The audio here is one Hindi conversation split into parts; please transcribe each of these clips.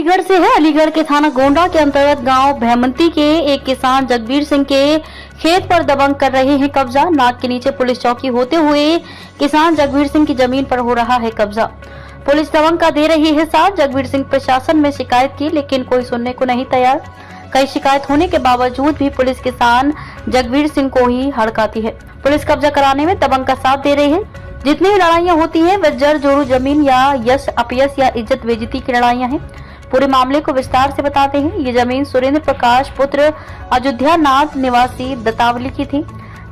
अलीगढ़ से है। अलीगढ़ के थाना गोंडा के अंतर्गत गांव भैमंती के एक किसान जगबीर सिंह के खेत पर दबंग कर रहे हैं कब्जा। नाक के नीचे पुलिस चौकी होते हुए किसान जगबीर सिंह की जमीन पर हो रहा है कब्जा। पुलिस दबंग का दे रही है साथ। जगबीर सिंह प्रशासन में शिकायत की लेकिन कोई सुनने को नहीं तैयार। कई शिकायत होने के बावजूद भी पुलिस किसान जगबीर सिंह को ही हड़काती है। पुलिस कब्जा कराने में दबंग का साथ दे रही है। जितनी भी लड़ाइयां होती हैं वह जड़ जोरू जमीन या यश अपयश या इज्जत बेइज्जती की लड़ाइयां हैं। पूरे मामले को विस्तार से बताते हैं। ये जमीन सुरेंद्र प्रकाश पुत्र अयोध्या नाथ निवासी दत्तावली की थी।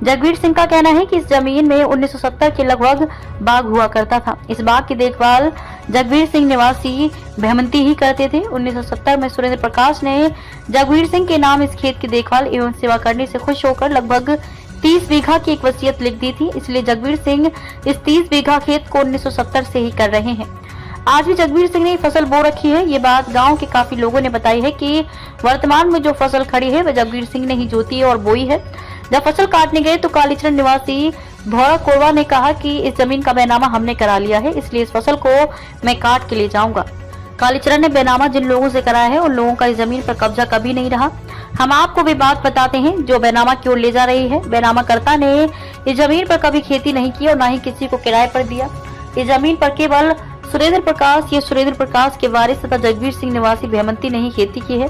जगबीर सिंह का कहना है कि इस जमीन में 1970 के लगभग बाग हुआ करता था। इस बाग की देखभाल जगबीर सिंह निवासी भैमंती ही करते थे। 1970 में सुरेंद्र प्रकाश ने जगबीर सिंह के नाम इस खेत की देखभाल एवं सेवा करने से खुश होकर लगभग 30 बीघा की एक वसीयत लिख दी थी। इसलिए जगबीर सिंह इस 30 बीघा खेत को 1970 से ही कर रहे हैं। आज भी जगबीर सिंह ने फसल बो रखी है। ये बात गांव के काफी लोगों ने बताई है कि वर्तमान में जो फसल खड़ी है वह जगबीर सिंह ने ही जोती और बोई है। जब फसल काटने गए तो कालीचरण निवासी भौरा कोरवा ने कहा कि इस जमीन का बैनामा हमने करा लिया है, इसलिए इस फसल को मैं काट के ले जाऊंगा। कालीचरण ने बैनामा जिन लोगों से कराया है उन लोगों का इस जमीन पर कब्जा कभी नहीं रहा। हम आपको भी बात बताते हैं जो बैनामा क्यों ले जा रही है। बैनामा कर्ता ने इस जमीन पर कभी खेती नहीं की और न ही किसी को किराए पर दिया। इस जमीन पर केवल सुरेंद्र प्रकाश के वारिस तथा जगबीर सिंह निवासी भैमंती ने ही खेती की है।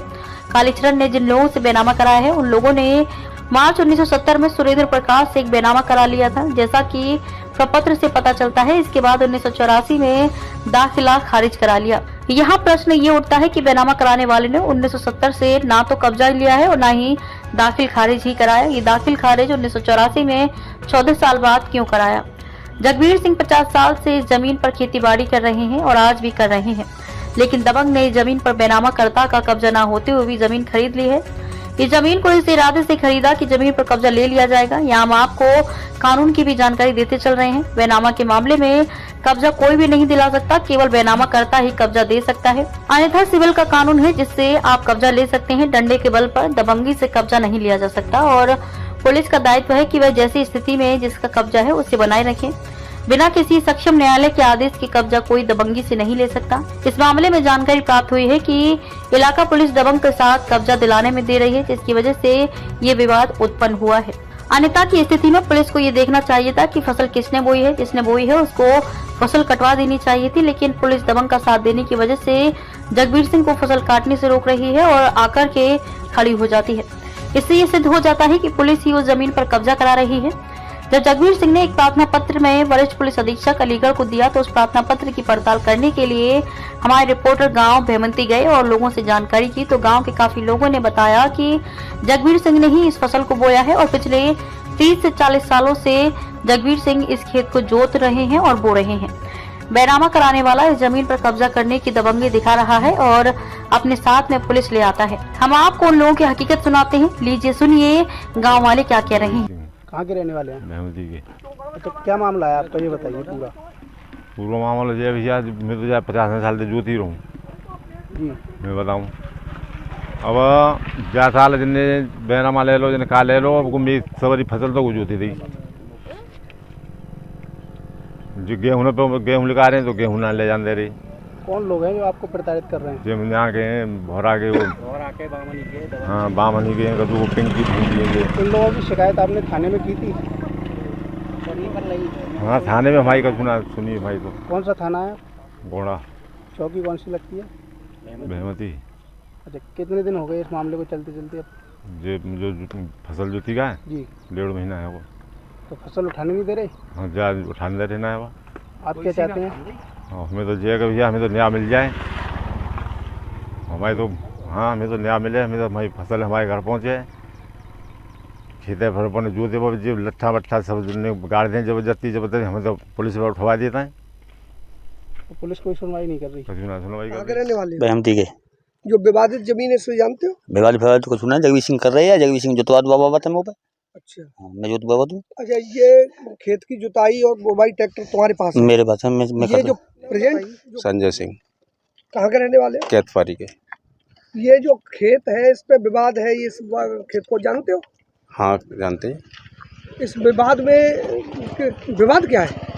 कालीचरण ने जिन लोगों से बैनामा कराया है उन लोगों ने मार्च 1970 में सुरेंद्र प्रकाश से एक बैनामा करा लिया था, जैसा कि प्रपत्र से पता चलता है। इसके बाद 1984 में दाखिला खारिज करा लिया। यहाँ प्रश्न ये उठता है कि बैनामा कराने वाले ने 1970 से ना तो कब्जा लिया है और ना ही दाखिल खारिज ही कराया। ये दाखिल खारिज 1984 में 14 साल बाद क्यों कराया? जगबीर सिंह 50 साल से इस जमीन पर खेतीबाड़ी कर रहे हैं और आज भी कर रहे हैं, लेकिन दबंग ने इस जमीन पर बैनामा कर्ता का कब्जा न होते हुए भी जमीन खरीद ली है। इस जमीन को इस इरादे से खरीदा कि जमीन पर कब्जा ले लिया जाएगा। यहाँ हम आपको कानून की भी जानकारी देते चल रहे हैं। बैनामा के मामले में कब्जा कोई भी नहीं दिला सकता, केवल बैनामा कर्ता ही कब्जा दे सकता है। अन्यथा सिविल का कानून है जिससे आप कब्जा ले सकते हैं। डंडे के बल पर दबंगी से कब्जा नहीं लिया जा सकता और पुलिस का दायित्व है कि वह जैसी स्थिति में जिसका कब्जा है उसे बनाए रखे। बिना किसी सक्षम न्यायालय के आदेश की कब्जा कोई दबंगी से नहीं ले सकता। इस मामले में जानकारी प्राप्त हुई है कि इलाका पुलिस दबंग के साथ कब्जा दिलाने में दे रही है, जिसकी वजह से ये विवाद उत्पन्न हुआ है। अन्यथा की स्थिति में पुलिस को ये देखना चाहिए था कि फसल किसने बोई है। जिसने बोई है उसको फसल कटवा देनी चाहिए थी, लेकिन पुलिस दबंग का साथ देने की वजह से जगबीर सिंह को फसल काटने से रोक रही है और आकर के खड़ी हो जाती है। इससे ये सिद्ध हो जाता है कि पुलिस ही उस जमीन पर कब्जा करा रही है। जब जगबीर सिंह ने एक प्रार्थना पत्र में वरिष्ठ पुलिस अधीक्षक अलीगढ़ को दिया तो उस प्रार्थना पत्र की पड़ताल करने के लिए हमारे रिपोर्टर गांव भैमंती गए और लोगों से जानकारी की तो गांव के काफी लोगों ने बताया कि जगबीर सिंह ने ही इस फसल को बोया है और पिछले 30 से 40 सालों से जगबीर सिंह इस खेत को जोत रहे हैं और बो रहे हैं। बैनामा कराने वाला इस जमीन पर कब्जा करने की दबंगी दिखा रहा है और अपने साथ में पुलिस ले आता है। हम आपको उन लोगों की हकीकत सुनाते हैं। लीजिए सुनिए गाँव वाले क्या कह रहे हैं। कहाँ के रहने वाले हैं? भैमंती के। तो क्या मामला है आपका, ये बताइए पूरा मामला जो है भैया, मैं तो यार 50 साल से जोती रहूँ जी। मैं बताऊँ अब 10 साल जिनने बैनामा ले लो जिन्हें कहा ले लो, अब मेरी सवारी फसल तो जोती थी। जो गेहूँ पे गेहूँ लगा रहे हैं तो गेहूँ ना ले जाते रही। कौन लोग हैं जो आपको प्रताड़ित कर रहे हैं? जो यहाँ के हैं भौरा के, वो हाँ बामनी के हैं, कदू पिंकी इन लोगों की शिकायत आपने थाने में की थी? हाँ थाने में हमारी का सुनिए भाई। तो कौन सा थाना है? गोंडा। चौकी कौन सी लगती है? भैमंती। अच्छा, कितने दिन हो गए इस मामले को चलते चलते? अब जो फसल जोती का है जी 1.5 महीना है वो। तो फसल उठाने नहीं दे रहे? हाँ जा उठाने दे रहना है वो। आप क्या चाहते हैं? हमें तो जय भैया, हमें तो न्याय मिल जाए हमारे तो। हाँ हमें तो न्याय मिले, हमें तो हमारी फसल हमारे घर पहुँचे। खेते भर पर जो दे जो लट्ठा वट्ठा सब गाड़ दें जबरदस्ती हमें तो पुलिस पर उठवा देता है। तो पुलिस कोई सुनवाई नहीं कर रही? रहने वाले भैमंती के जो विवादित जमीन है इसको जानते हो? विवादित को सुना जगबीर सिंह कर रहे हैं। जगबीर सिंह जोतवा बाबा बात है। अच्छा मैं जोत बाबा दूँ। अच्छा, ये खेत की जुताई और बोवाई ट्रैक्टर तुम्हारे पास है? मेरे पास है। मैं ये जो प्रेजेंट संजय सिंह कहाँ के रहने वाले? कैथफारी के। ये जो खेत है इस पे विवाद है, ये खेत को जानते हो? हाँ जानते हैं। इस विवाद में विवाद क्या है?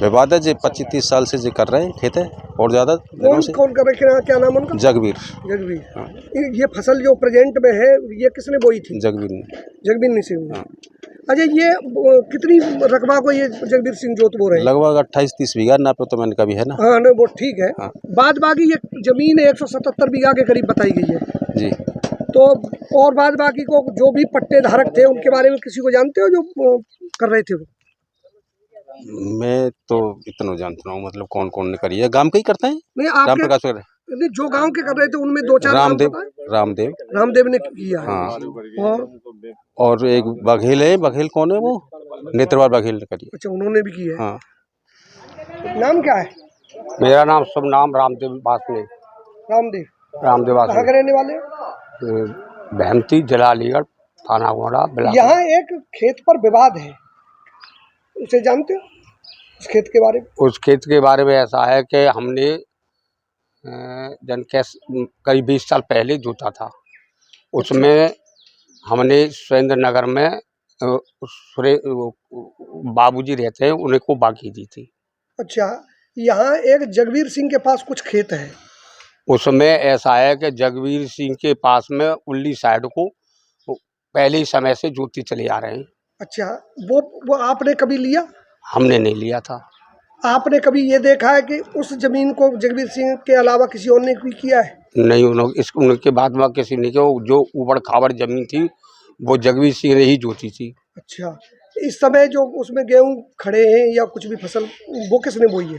विवाद है जो 25-30 साल से जो कर रहे हैं खेत है। और ज़्यादा दिनों कौन से। कौन कर रहे, क्या नाम उनका? जगबीर। जगबीर। हाँ। ये फसल जो प्रेजेंट में है ये किसने बोई थी? जगबीर ने। जगबीर ने सिंह। हाँ। अच्छा, ये कितनी रकबा को ये जगबीर सिंह जोत बो रहे हैं? लगभग 28-30 बीघा नापे तो मैंने कभी है ना। हाँ ना, वो ठीक है। हाँ। बाद बाकी ये जमीन 177 बीघा के करीब बताई गई है। जी। तो और बाद बाकी को जो भी पट्टे धारक थे उनके बारे में किसी को जानते हो जो कर रहे थे वो? मैं तो इतना जानता हूँ, मतलब कौन कौन ने करी है, गांव के ही करते हैं। नहीं, राम आपके प्रकाश वगैरह, नहीं, जो गांव के कर रहे थे उनमें 2-4 नाम रामदेव, पता है? रामदेव। रामदेव ने किया है। हाँ। और एक बघेल है, बघेल कौन है वो? नेत्रवाल बघेल ने करी है। अच्छा, उन्होंने भी किया है। हाँ। नाम क्या है? मेरा नाम शुभ नाम रामदेव वासने। रामदेव। रामदेव कहाँ के वासने, रहने वाले? भैमती, जिला अलीगढ़, थाना गोंडा, बिलासपुर। यहाँ एक खेत पर विवाद है, उसे जानते हो? उस खेत के बारे में? उस खेत के बारे में ऐसा है कि हमने करीब 20 साल पहले जोता था। उसमें हमने सुरेंद्र नगर में बाबूजी रहते हैं, उन्हें को बाकी दी थी। अच्छा, यहाँ एक जगबीर सिंह के पास कुछ खेत है। उसमें ऐसा है कि जगबीर सिंह के पास में उल्ली साइड को पहले ही समय से जोती चले आ रहे हैं। अच्छा, वो आपने कभी लिया? हमने नहीं लिया था। आपने कभी ये देखा है कि उस जमीन को जगबीर सिंह के अलावा किसी और ने भी किया है? नहीं, उनके बाद में किसी ने किया। जो ऊबड़ खाबड़ जमीन थी वो जगबीर सिंह ने ही जोती थी। अच्छा, इस समय जो उसमें गेहूं खड़े हैं या कुछ भी फसल, वो किसने बोई है?